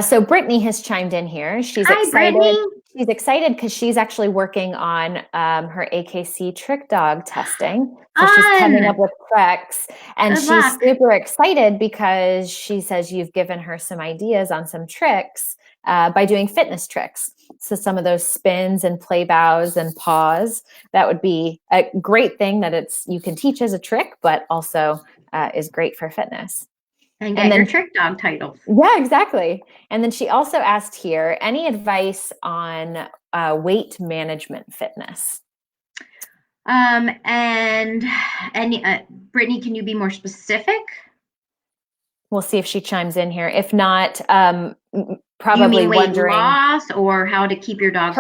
So Brittany has chimed in here. She's Hi, excited. Brittany. She's excited because she's actually working on her AKC trick dog testing. So she's coming up Fun. with tricks, and Good she's luck. super excited because she says you've given her some ideas on some tricks by doing fitness tricks. So some of those spins and play bows and paws. That would be a great thing that you can teach as a trick, but also is great for fitness. And And get your then trick dog titles. yeah, exactly. And then she also asked here, any advice on weight management fitness? And Brittany, can you be more specific? We'll see if she chimes in here. If not, Do you probably mean weight wondering loss or how to keep your dog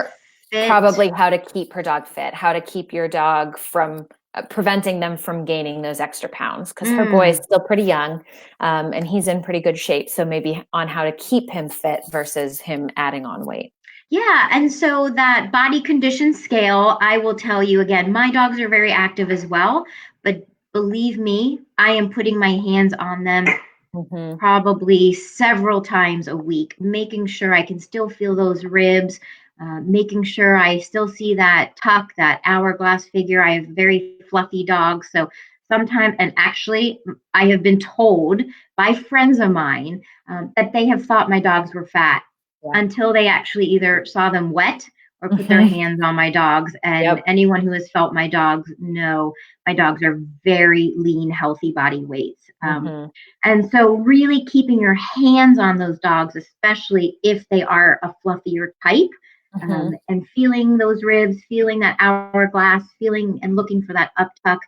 fit? probably how to keep her dog fit, how to keep your dog from preventing them from gaining those extra pounds, because her boy is still pretty young and he's in pretty good shape. So maybe on how to keep him fit versus him adding on weight. Yeah, and so that body condition scale, I will tell you again, my dogs are very active as well, but believe me, I am putting my hands on them Mm-hmm. probably several times a week, making sure I can still feel those ribs, making sure I still see that tuck, that hourglass figure. I have very fluffy dogs, so sometimes, and actually, I have been told by friends of mine that they have thought my dogs were fat Yeah. until they actually either saw them wet or put their Mm-hmm. hands on my dogs. And Yep. anyone who has felt my dogs know my dogs are very lean, healthy body weights. Mm-hmm. And so, really keeping your hands on those dogs, especially if they are a fluffier type, Mm-hmm. and feeling those ribs, feeling that hourglass, feeling and looking for that uptuck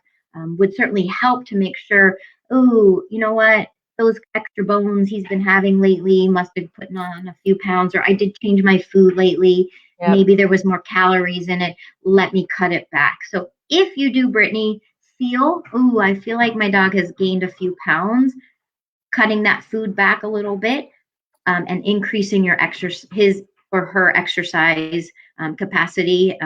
would certainly help to make sure, oh, you know what? Those extra bones he's been having lately must have put on a few pounds, or I did change my food lately. Yep. Maybe there was more calories in it. Let me cut it back. So if you do, Brittany, feel, oh, I feel like my dog has gained a few pounds, cutting that food back a little bit and increasing his or her exercise capacity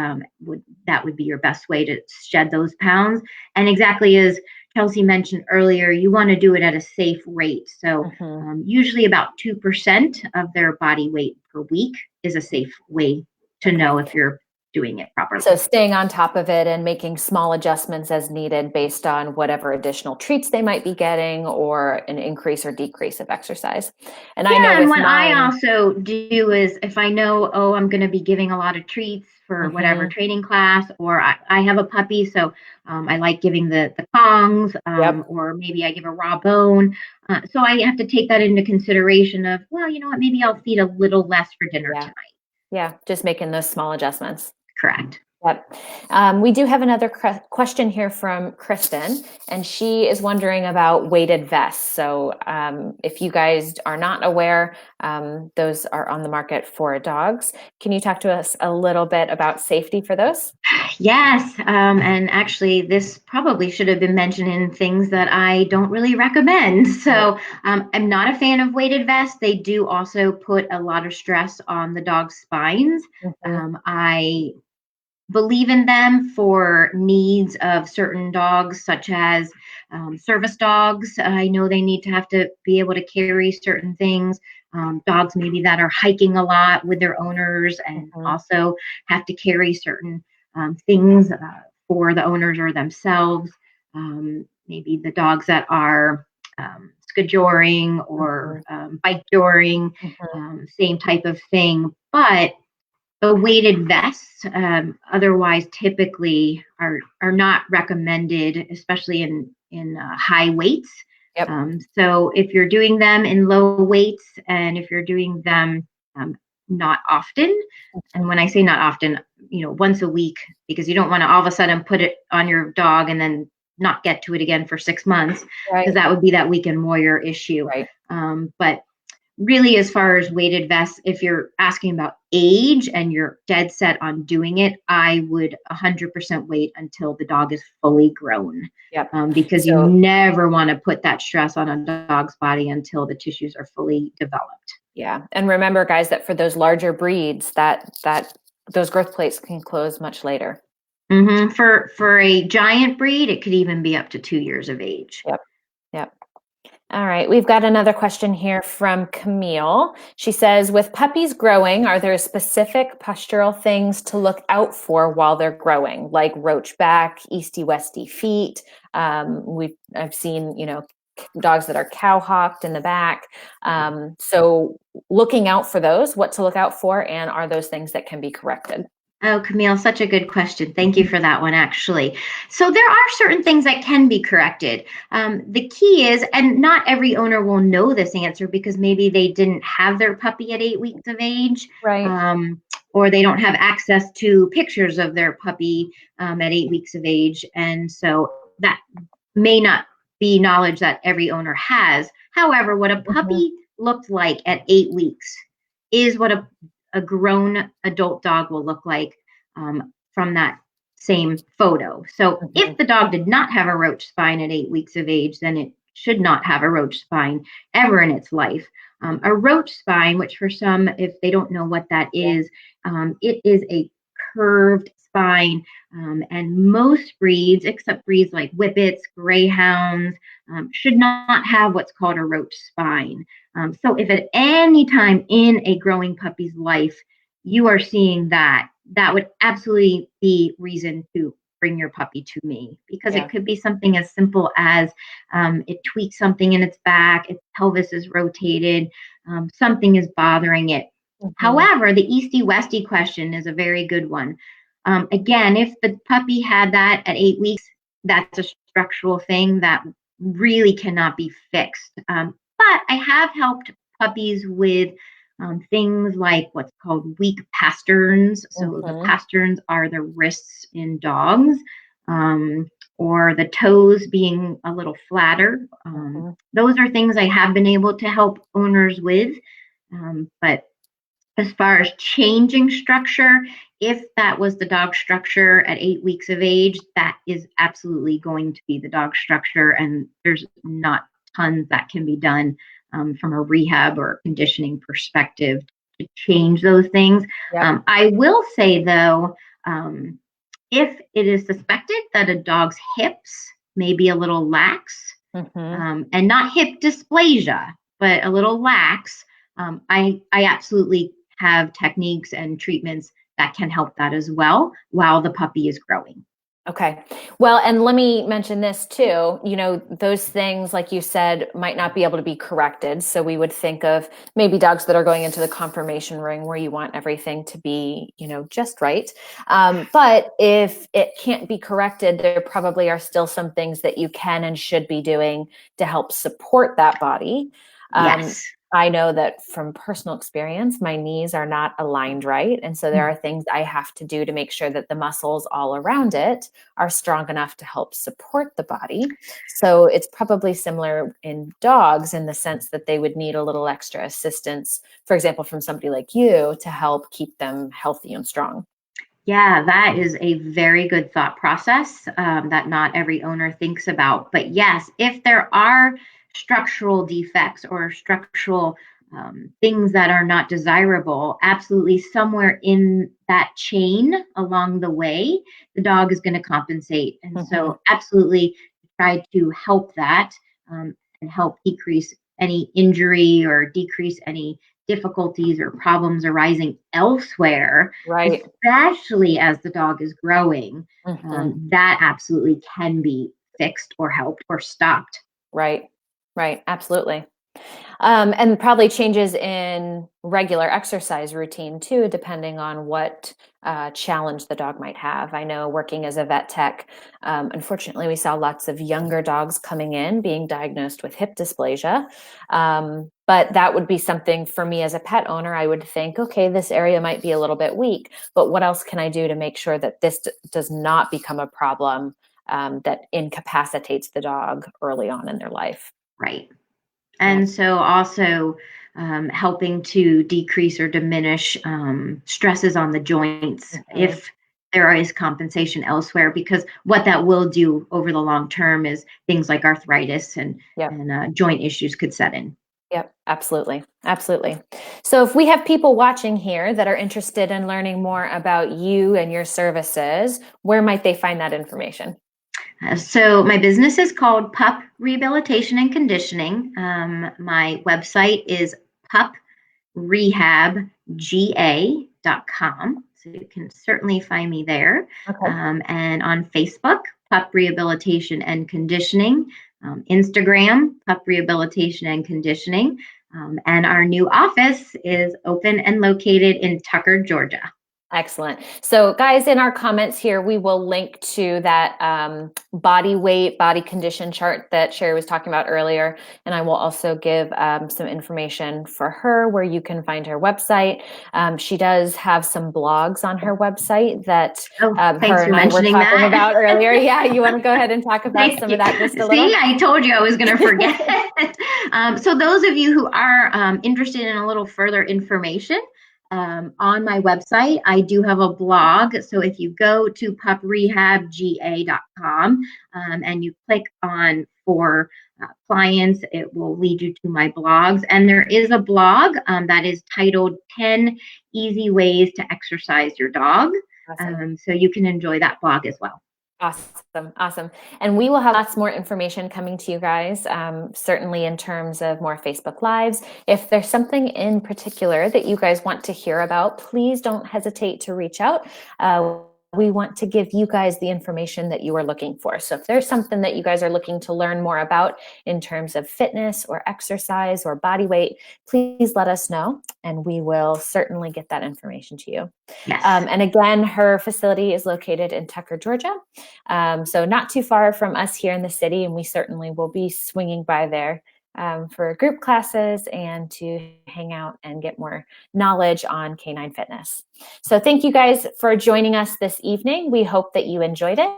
that would be your best way to shed those pounds. And exactly as Kelsey mentioned earlier, you want to do it at a safe rate. So Mm-hmm. usually about 2% of their body weight per week is a safe way to Okay. know if you're doing it properly. So staying on top of it and making small adjustments as needed based on whatever additional treats they might be getting or an increase or decrease of exercise. And I know Yeah, and with what I mine, also do is if I know, oh, I'm going to be giving a lot of treats for whatever mm-hmm. training class, or I have a puppy, so I like giving the Kongs, Yep. or maybe I give a raw bone. So I have to take that into consideration of, well, you know what, maybe I'll feed a little less for dinner Yeah. tonight. Yeah. Just making those small adjustments. Correct. Yep. We do have another question here from Kristen, and she is wondering about weighted vests. So, if you guys are not aware, those are on the market for dogs. Can you talk to us a little bit about safety for those? Yes, and actually, this probably should have been mentioned in things that I don't really recommend. So, I'm not a fan of weighted vests. They do also put a lot of stress on the dog's spines. Mm-hmm. I believe in them for needs of certain dogs, such as service dogs. I know they need to have to be able to carry certain things. Dogs maybe that are hiking a lot with their owners and Mm-hmm. also have to carry certain things for the owners or themselves. Maybe the dogs that are skijoring or bike joring, Mm-hmm. same type of thing. But the weighted vests, otherwise typically are not recommended, especially in high weights. Yep. So if you're doing them in low weights and if you're doing them not often, and when I say not often, once a week, because you don't want to all of a sudden put it on your dog and then not get to it again for 6 months, because Right. that would be that weak and warrior issue. Right. But really, as far as weighted vests, if you're asking about age and you're dead set on doing it, I would 100% wait until the dog is fully grown. Yep. Because you So never want to put that stress on a dog's body until the tissues are fully developed. yeah. And remember, guys, that for those larger breeds, that those growth plates can close much later. For a giant breed, it could even be up to 2 years of age. Yep. Yep. All right, we've got another question here from Camille. She says, with puppies growing, are there specific postural things to look out for while they're growing, like roach back, easty-westy feet? I've seen, dogs that are cow-hocked in the back. So looking out for those, what to look out for, and are those things that can be corrected? Oh, Camille, such a good question. Thank you for that one, actually. So there are certain things that can be corrected. The key is, and not every owner will know this answer because maybe they didn't have their puppy at 8 weeks of age, Right. or they don't have access to pictures of their puppy at 8 weeks of age. And so that may not be knowledge that every owner has. However, what a puppy looked like at 8 weeks is what a grown adult dog will look like from that same photo. So if the dog did not have a roach spine at 8 weeks of age, then it should not have a roach spine ever in its life. A roach spine, which for some, if they don't know what that is, it is a curved spine. And most breeds, except breeds like Whippets, Greyhounds, should not have what's called a roach spine. So if at any time in a growing puppy's life you are seeing that, that would absolutely be reason to bring your puppy to me, because it could be something as simple as it tweaks something in its back, its pelvis is rotated, something is bothering it. However, the easty-westy question is a very good one. Again, if the puppy had that at 8 weeks, that's a structural thing that really cannot be fixed. But I have helped puppies with things like what's called weak pasterns. So the pasterns are the wrists in dogs, or the toes being a little flatter. Those are things I have been able to help owners with. But as far as changing structure, if that was the dog structure at 8 weeks of age, that is absolutely going to be the dog structure. And there's not tons that can be done from a rehab or conditioning perspective to change those things. I will say, though, if it is suspected that a dog's hips may be a little lax, and not hip dysplasia, but a little lax, I absolutely have techniques and treatments that can help that as well while the puppy is growing. Okay. Well, and let me mention this too. Those things, like you said, might not be able to be corrected. So we would think of maybe dogs that are going into the conformation ring where you want everything to be, just right. But if it can't be corrected, there probably are still some things that you can and should be doing to help support that body. Yes. I know that from personal experience, my knees are not aligned right. And so there are things I have to do to make sure that the muscles all around it are strong enough to help support the body. So it's probably similar in dogs in the sense that they would need a little extra assistance, for example, from somebody like you to help keep them healthy and strong. Yeah, that is a very good thought process that not every owner thinks about. But yes, if there are structural defects or structural things that are not desirable, absolutely somewhere in that chain along the way, the dog is going to compensate. And so absolutely try to help that and help decrease any injury or decrease any difficulties or problems arising elsewhere, Right. especially as the dog is growing. That absolutely can be fixed or helped or stopped. Right. Right. Absolutely. And probably changes in regular exercise routine too, depending on what challenge the dog might have. I know working as a vet tech, unfortunately, we saw lots of younger dogs coming in being diagnosed with hip dysplasia. But that would be something for me as a pet owner. I would think, okay, this area might be a little bit weak, but what else can I do to make sure that this does not become a problem that incapacitates the dog early on in their life? Right. And so also helping to decrease or diminish stresses on the joints if there is compensation elsewhere, because what that will do over the long term is things like arthritis and joint issues could set in. Yep, absolutely. Absolutely. So if we have people watching here that are interested in learning more about you and your services, where might they find that information? So my business is called PUP Rehabilitation and Conditioning. My website is puprehabga.com. So you can certainly find me there. Okay. And on Facebook, PUP Rehabilitation and Conditioning. Instagram, PUP Rehabilitation and Conditioning. And our new office is open and located in Tucker, Georgia. Excellent. So guys, in our comments here, we will link to that body weight, body condition chart that Sherry was talking about earlier. And I will also give some information for her where you can find her website. She does have some blogs on her website that her and I were talking about earlier. Yeah, you want to go ahead and talk about some of that just a little? See, I told you I was going to forget. So those of you who are interested in a little further information, on my website, I do have a blog. So if you go to puprehabga.com and you click on for clients, it will lead you to my blogs. And there is a blog that is titled 10 Easy Ways to Exercise Your Dog. Awesome. So you can enjoy that blog as well. Awesome. Awesome. And we will have lots more information coming to you guys, certainly in terms of more Facebook Lives. If there's something in particular that you guys want to hear about, please don't hesitate to reach out. We want to give you guys the information that you are looking for. So if there's something that you guys are looking to learn more about in terms of fitness or exercise or body weight, please let us know and we will certainly get that information to you. Yes. And again, her facility is located in Tucker, Georgia. So not too far from us here in the city, and we certainly will be swinging by there for group classes and to hang out and get more knowledge on canine fitness. So thank you guys for joining us this evening. We hope that you enjoyed it.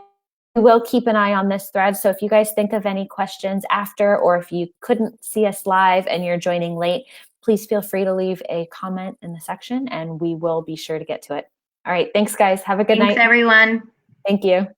We will keep an eye on this thread. So if you guys think of any questions after, or if you couldn't see us live and you're joining late, please feel free to leave a comment in the section and we will be sure to get to it. All right. Thanks, guys. Have a good night. Thanks, everyone. Thank you.